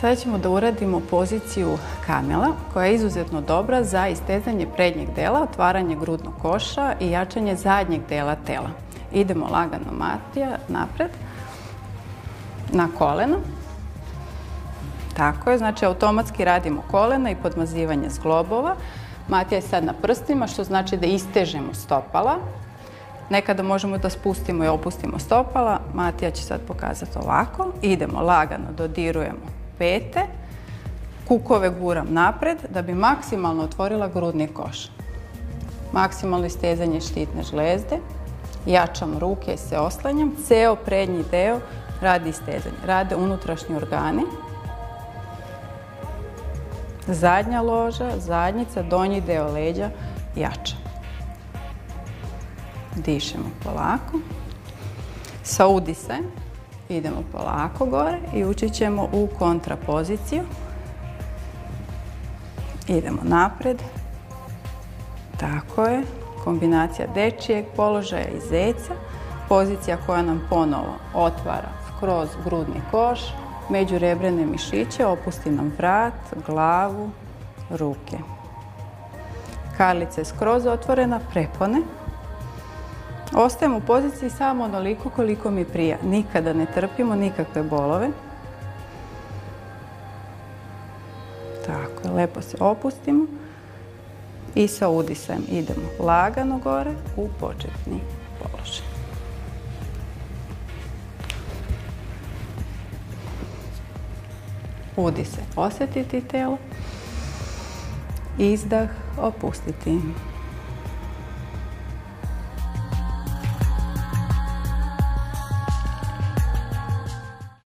Sada ćemo da uradimo poziciju kamela koja je izuzetno dobra za istezanje prednjeg dela, otvaranje grudnog koša i jačanje zadnjeg dela tela. Idemo lagano, Matija, napred, na koleno. Tako je, znači automatski radimo kolena i podmazivanje zglobova. Matija je sad na prstima, što znači da istežemo stopala. Nekada možemo da spustimo i opustimo stopala. Matija će sad pokazati ovako. Idemo lagano, dodirujemo pete, kukove guram napred da bi maksimalno otvorila grudni koš. Maksimalno istezanje štitne žlezde, jačam ruke i se oslanjam, ceo prednji deo radi istezanje. Rade unutrašnji organi, zadnja loža, zadnjica, donji deo leđa jača. Dišemo polako, sa udisajem idemo polako gore i ući ćemo u kontrapoziciju. Idemo napred. Tako je. Kombinacija dečijeg položaja i zeca. Pozicija koja nam ponovo otvara skroz grudni koš, međurebrene mišiće, opusti nam vrat, glavu, ruke. Karlica je skroz otvorena, prepone. Ostajem u poziciji samo onoliko koliko mi prija. Nikada ne trpimo nikakve bolove. Tako, lepo se opustimo i sa udisajem idemo lagano gore u početni položaj. Udisaj, osjetiti telo. Izdah, opustiti.